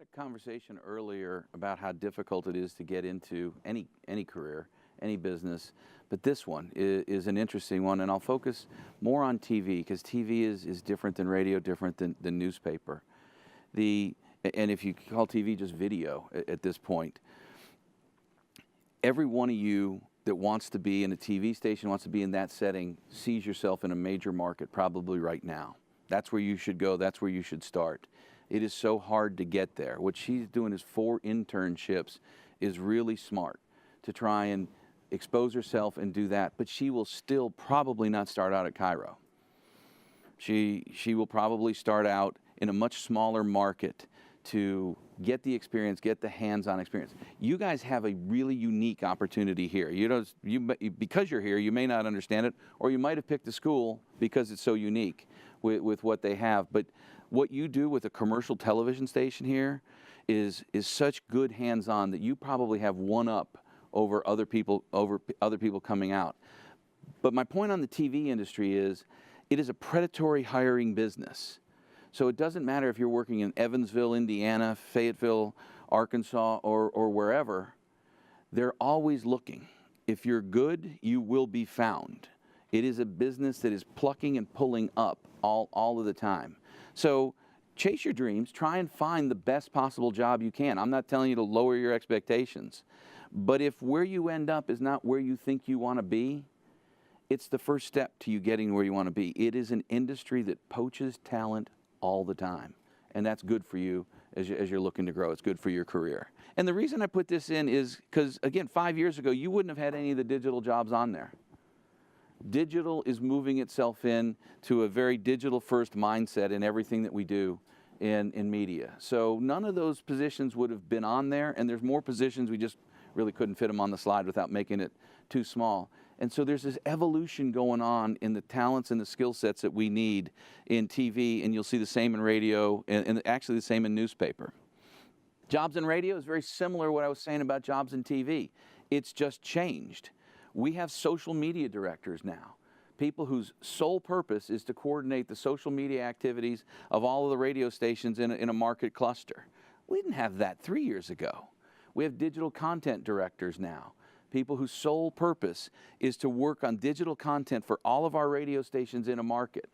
had a conversation earlier about how difficult it is to get into any career, any business, but this one is an interesting one, and I'll focus more on TV because TV is different than radio, different than newspaper. And if you call TV just video at this point, every one of you that wants to be in a TV station, wants to be in that setting, sees yourself in a major market probably right now. That's where you should go. That's where you should start. It is so hard to get there. What she's doing is 4 internships is really smart to try and expose herself and do that. But she will still probably not start out at Cairo. She will probably start out in a much smaller market to get the experience, get the hands-on experience. You guys have a really unique opportunity here. Because you're here, you may not understand it, or you might have picked a school because it's so unique with what they have. But what you do with a commercial television station here is such good hands-on that you probably have one up over other people coming out. But my point on the TV industry is it is a predatory hiring business. So it doesn't matter if you're working in Evansville, Indiana, Fayetteville, Arkansas, or wherever. They're always looking. If you're good, you will be found. It is a business that is plucking and pulling up all of the time. So chase your dreams. Try and find the best possible job you can. I'm not telling you to lower your expectations. But if where you end up is not where you think you want to be, it's the first step to you getting where you want to be. It is an industry that poaches talent all the time. And that's good for you as you're looking to grow. It's good for your career. And the reason I put this in is because, again, 5 years ago, you wouldn't have had any of the digital jobs on there. Digital is moving itself in to a very digital-first mindset in everything that we do in media. So none of those positions would have been on there, and there's more positions, we just really couldn't fit them on the slide without making it too small. And so there's this evolution going on in the talents and the skill sets that we need in TV, and you'll see the same in radio, and actually the same in newspaper. Jobs in radio is very similar to what I was saying about jobs in TV. It's just changed. We have social media directors now, people whose sole purpose is to coordinate the social media activities of all of the radio stations in a market cluster. We didn't have that 3 years ago. We have digital content directors now, people whose sole purpose is to work on digital content for all of our radio stations in a market.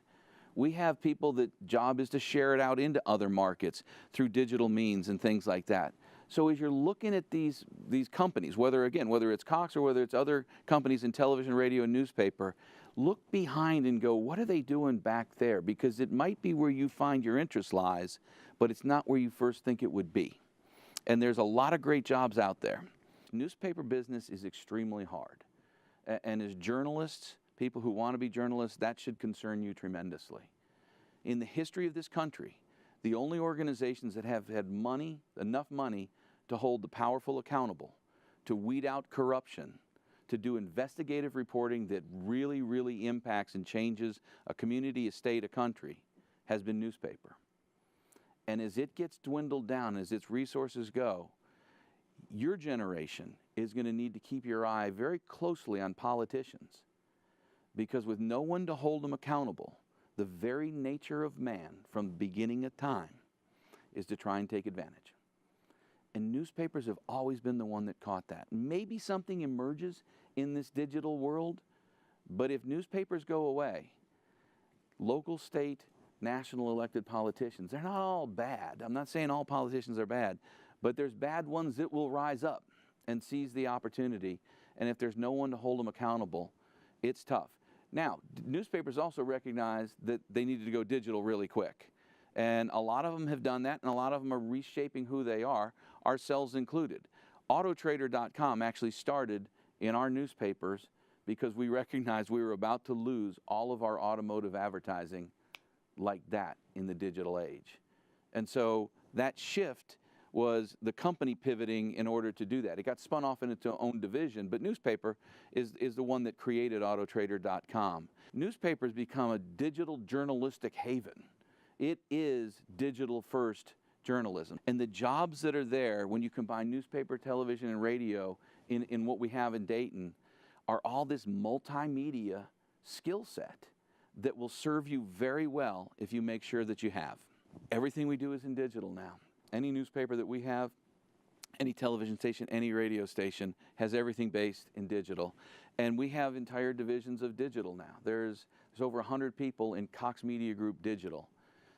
We have people that job is to share it out into other markets through digital means and things like that. So as you're looking at these companies, whether it's Cox or whether it's other companies in television, radio, and newspaper, look behind and go, what are they doing back there? Because it might be where you find your interest lies, but it's not where you first think it would be. And there's a lot of great jobs out there. Newspaper business is extremely hard. And as journalists, people who want to be journalists, that should concern you tremendously. In the history of this country, the only organizations that have had money, enough money, to hold the powerful accountable, to weed out corruption, to do investigative reporting that really, really impacts and changes a community, a state, a country, has been newspaper. And as it gets dwindled down, as its resources go, your generation is going to need to keep your eye very closely on politicians, because with no one to hold them accountable, the very nature of man from the beginning of time is to try and take advantage. And newspapers have always been the one that caught that. Maybe something emerges in this digital world, but if newspapers go away, local, state, national elected politicians, they're not all bad. I'm not saying all politicians are bad, but there's bad ones that will rise up and seize the opportunity. And if there's no one to hold them accountable, it's tough. Now, newspapers also recognize that they needed to go digital really quick. And a lot of them have done that, and a lot of them are reshaping who they are, ourselves included. Autotrader.com actually started in our newspapers because we recognized we were about to lose all of our automotive advertising like that in the digital age. And so that shift was the company pivoting in order to do that. It got spun off in its own division, but newspaper is the one that created Autotrader.com. Newspapers become a digital journalistic haven. It is digital-first journalism. And the jobs that are there when you combine newspaper, television, and radio in what we have in Dayton are all this multimedia skill set that will serve you very well if you make sure that you have. Everything we do is in digital now. Any newspaper that we have, any television station, any radio station has everything based in digital. And we have entire divisions of digital now. There's over 100 people in Cox Media Group Digital,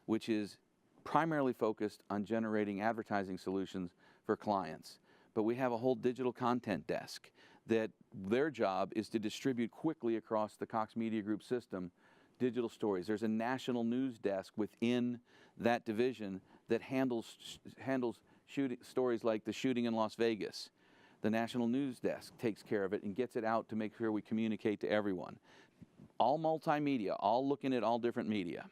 which is primarily focused on generating advertising solutions for clients. But we have a whole digital content desk that their job is to distribute quickly across the Cox Media Group system digital stories. There's a national news desk within that division that handles stories like the shooting in Las Vegas. The national news desk takes care of it and gets it out to make sure we communicate to everyone. All multimedia, all looking at all different media.